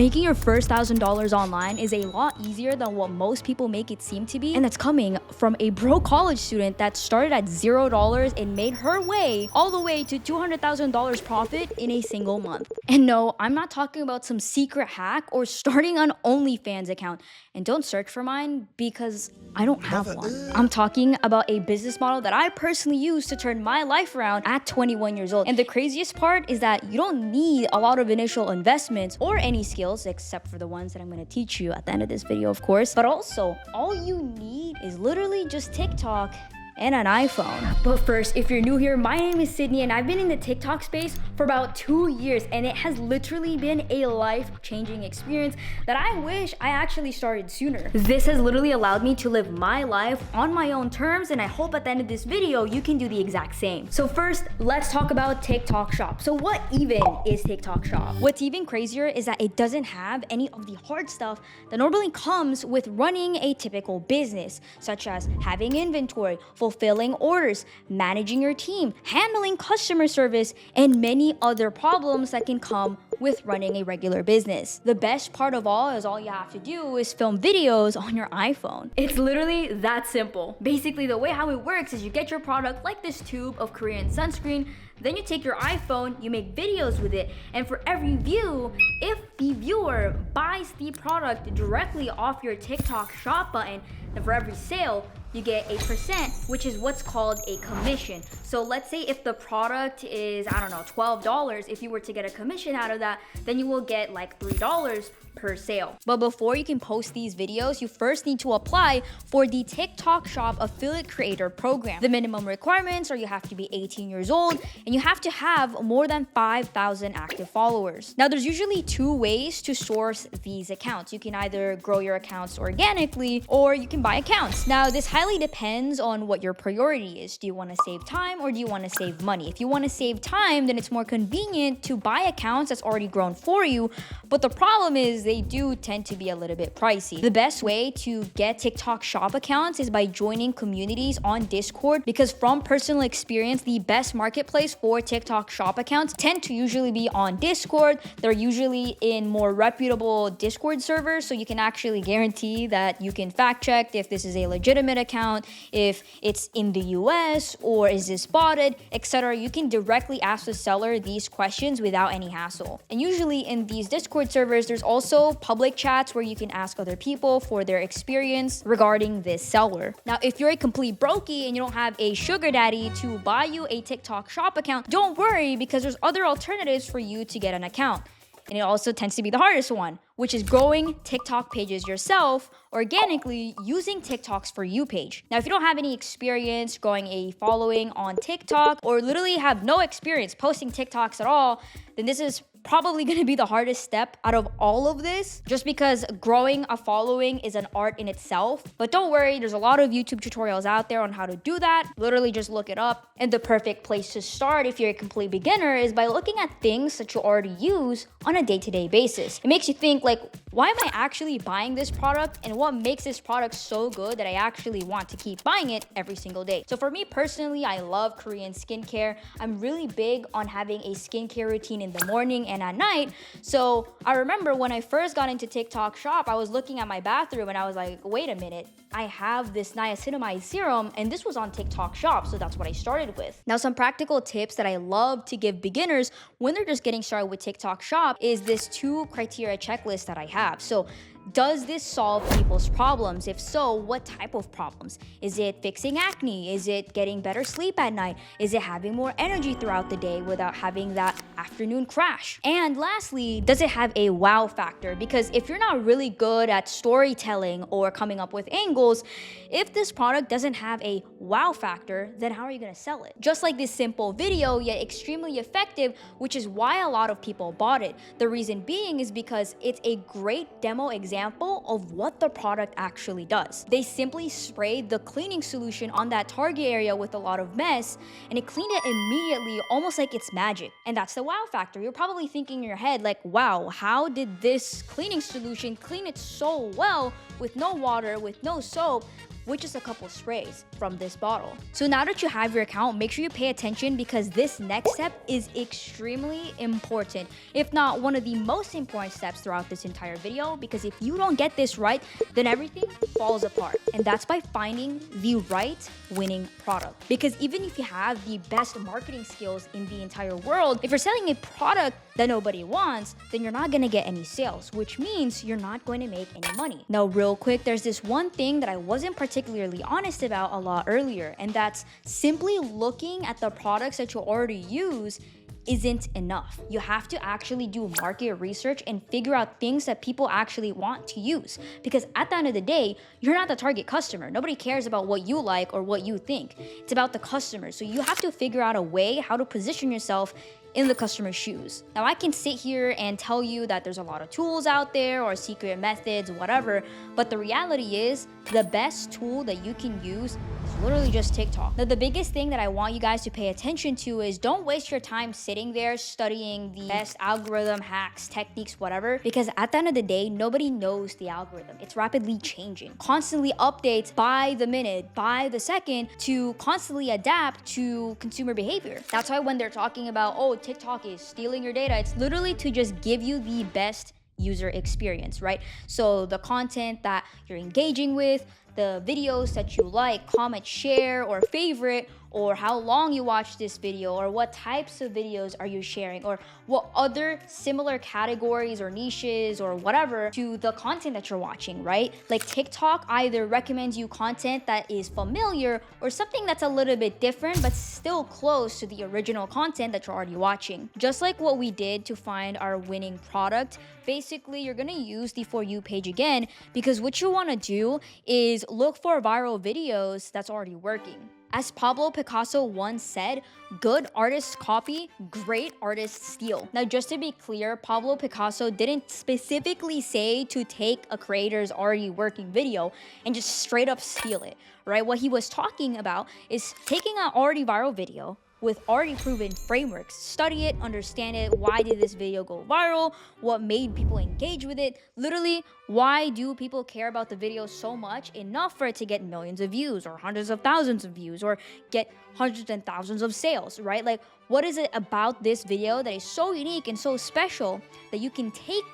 Making your first $1,000 online is a lot easier than what most people make it seem to be, and that's coming from a broke college student that started at $0 and made her way all the way to $200,000 profit in a single month. And no, I'm not talking about some secret hack or starting an OnlyFans account. And don't search for mine because I don't have one. I'm talking about a business model that I personally used to turn my life around at 21 years old. And the craziest part is that you don't need a lot of initial investments or any skills except for the ones that I'm gonna teach you at the end of this video, of course. But also, all you need is literally just TikTok and an iPhone. But first, if you're new here, my name is Sydney and I've been in the TikTok space for about 2 years, and it has literally been a life-changing experience that I wish I actually started sooner. This has literally allowed me to live my life on my own terms, and I hope at the end of this video you can do the exact same. So first, let's talk about TikTok Shop. So what even is TikTok Shop? What's even crazier is that it doesn't have any of the hard stuff that normally comes with running a typical business, such as having inventory, fulfilling orders, managing your team, handling customer service, and many other problems that can come with running a regular business. The best part of all is all you have to do is film videos on your iPhone. It's literally that simple. Basically, the way how it works is you get your product like this tube of Korean sunscreen, then you take your iPhone, you make videos with it, and for every view, if the viewer buys the product directly off your TikTok Shop button, then for every sale, you get a percent, which is what's called a commission. So let's say if the product is, I don't know, $12, if you were to get a commission out of that, then you will get like $3 per sale. But before you can post these videos, you first need to apply for the TikTok Shop Affiliate Creator Program. The minimum requirements are you have to be 18 years old and you have to have more than 5,000 active followers. Now, there's usually two ways to source these accounts. You can either grow your accounts organically or you can buy accounts. Now, this highly depends on what your priority is. Do you want to save time or do you want to save money? If you want to save time, then it's more convenient to buy accounts that's already grown for you. But the problem is they do tend to be a little bit pricey. The best way to get TikTok Shop accounts is by joining communities on Discord, because from personal experience, the best marketplace for TikTok Shop accounts tend to usually be on Discord. They're usually in more reputable Discord servers, so you can actually guarantee that you can fact check if this is a legitimate account, if it's in the US, or is this botted, etc. You can directly ask the seller these questions without any hassle. And usually in these Discord servers, there's also public chats where you can ask other people for their experience regarding this seller. Now, if you're a complete brokey and you don't have a sugar daddy to buy you a TikTok Shop account, don't worry, because there's other alternatives for you to get an account. And it also tends to be the hardest one, which is growing TikTok pages yourself organically using TikTok's For You page. Now, if you don't have any experience growing a following on TikTok or literally have no experience posting TikToks at all, then this is probably going to be the hardest step out of all of this, just because growing a following is an art in itself. But don't worry, there's a lot of YouTube tutorials out there on how to do that. Literally just look it up. And the perfect place to start if you're a complete beginner is by looking at things that you already use on a day-to-day basis. It makes you think like, why am I actually buying this product, and what makes this product so good that I actually want to keep buying it every single day? So for me personally, I love Korean skincare. I'm really big on having a skincare routine in the morning and at night. So I remember when I first got into TikTok Shop, I was looking at my bathroom and I was like, wait a minute, I have this niacinamide serum and this was on TikTok Shop. So that's what I started with. Now, some practical tips that I love to give beginners when they're just getting started with TikTok Shop is this 2 criteria checklist that I have. So does this solve people's problems? If so, what type of problems? Is it fixing acne? Is it getting better sleep at night? Is it having more energy throughout the day without having that afternoon crash? And lastly, does it have a wow factor? Because if you're not really good at storytelling or coming up with angles, if this product doesn't have a wow factor, then how are you gonna sell it? Just like this simple video, yet extremely effective, which is why a lot of people bought it. The reason being is because it's a great demo example of what the product actually does. They simply sprayed the cleaning solution on that target area with a lot of mess, and it cleaned it immediately, almost like it's magic. And that's the wow factor. You're probably thinking in your head like, wow, how did this cleaning solution clean it so well with no water, with no soap? with just a couple sprays from this bottle. So now that you have your account, make sure you pay attention because this next step is extremely important, if not one of the most important steps throughout this entire video, because if you don't get this right, then everything falls apart. And that's by finding the right winning product. Because even if you have the best marketing skills in the entire world, if you're selling a product that nobody wants, then you're not gonna get any sales, which means you're not going to make any money. Now, real quick, there's this one thing that I wasn't particularly honest about a lot earlier, and that's simply looking at the products that you already use isn't enough. You have to actually do market research and figure out things that people actually want to use. Because at the end of the day, you're not the target customer. Nobody cares about what you like or what you think. It's about the customer. So you have to figure out a way how to position yourself in the customer's shoes. Now, I can sit here and tell you that there's a lot of tools out there or secret methods, whatever, but the reality is the best tool that you can use is literally just TikTok. Now, the biggest thing that I want you guys to pay attention to is don't waste your time sitting there studying the best algorithm hacks, techniques, whatever, because at the end of the day, nobody knows the algorithm. It's rapidly changing, constantly updates by the minute, by the second, to constantly adapt to consumer behavior. That's why when they're talking about, oh, TikTok is stealing your data, it's literally to just give you the best user experience, right? So the content that you're engaging with, the videos that you like, comment, share, or favorite, or how long you watch this video, or what types of videos are you sharing, or what other similar categories or niches or whatever to the content that you're watching, right? Like TikTok either recommends you content that is familiar or something that's a little bit different but still close to the original content that you're already watching. Just like what we did to find our winning product, basically you're gonna use the For You page again, because what you wanna do is look for viral videos that's already working. As Pablo Picasso once said, good artists copy, great artists steal. Now, just to be clear, Pablo Picasso didn't specifically say to take a creator's already working video and just straight up steal it, right? What he was talking about is taking an already viral video with already proven frameworks, study it, understand it, why did this video go viral, what made people engage with it, literally, why do people care about the video so much enough for it to get millions of views or hundreds of thousands of views or get hundreds and thousands of sales, right? Like, what is it about this video that is so unique and so special that you can take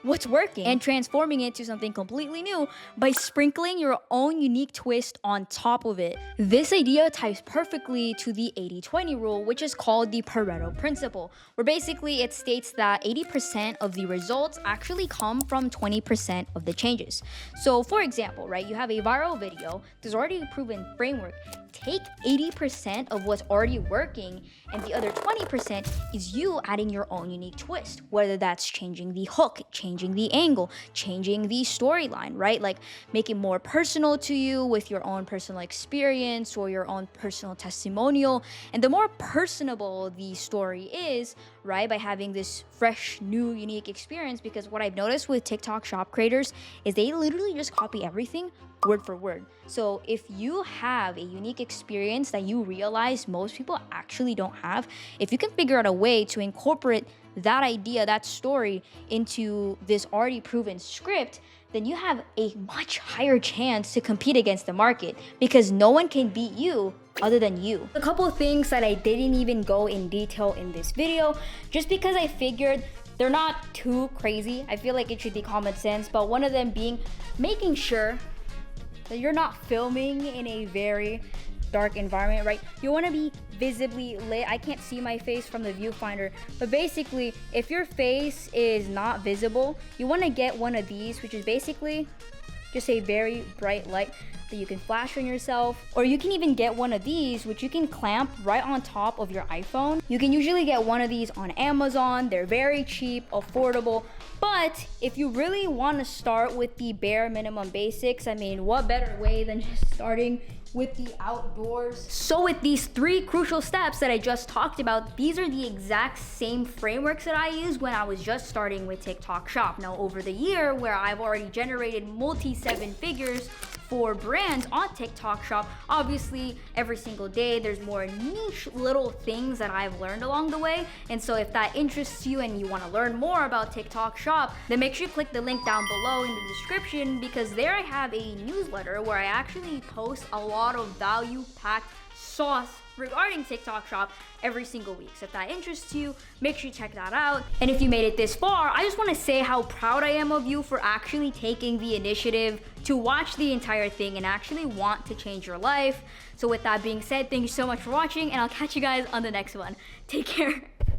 what's working and transforming it to something completely new by sprinkling your own unique twist on top of it? This idea ties perfectly to the 80-20 rule, which is called the Pareto principle, where basically it states that 80% of the results actually come from 20% of the changes. So for example, right, you have a viral video, there's already a proven framework. Take 80% of what's already working, and the other 20% is you adding your own unique twist, whether that's changing the hook, changing the angle, changing the storyline, right? Like make it more personal to you with your own personal experience or your own personal testimonial. And the more personable the story is, right, by having this fresh, new, unique experience, because what I've noticed with TikTok shop creators is they literally just copy everything word for word. So if you have a unique experience that you realize most people actually don't have, if you can figure out a way to incorporate that idea, that story into this already proven script, then you have a much higher chance to compete against the market, because no one can beat you other than you. A couple of things that I didn't even go in detail in this video, just because I figured they're not too crazy. I feel like it should be common sense, but one of them being making sure that you're not filming in a very dark environment, right? You want to be visibly lit. I can't see my face from the viewfinder, but basically if your face is not visible, you want to get one of these, which is basically just a very bright light that you can flash on yourself, or you can even get one of these which you can clamp right on top of your iPhone. You can usually get one of these on Amazon. They're very cheap, affordable. But if you really want to start with the bare minimum basics, I mean, what better way than just starting with the outdoors? So with these 3 crucial steps that I just talked about, these are the exact same frameworks that I used when I was just starting with TikTok Shop. Now over the year, where I've already generated multi 7 figures for brands on TikTok Shop. Obviously, every single day there's more niche little things that I've learned along the way. And so if that interests you and you want to learn more about TikTok Shop, then make sure you click the link down below in the description, because there I have a newsletter where I actually post a lot of value-packed sauce regarding TikTok Shop every single week. So if that interests you, make sure you check that out. And if you made it this far, I just want to say how proud I am of you for actually taking the initiative to watch the entire thing and actually want to change your life. So with that being said, thank you so much for watching, and I'll catch you guys on the next one. Take care.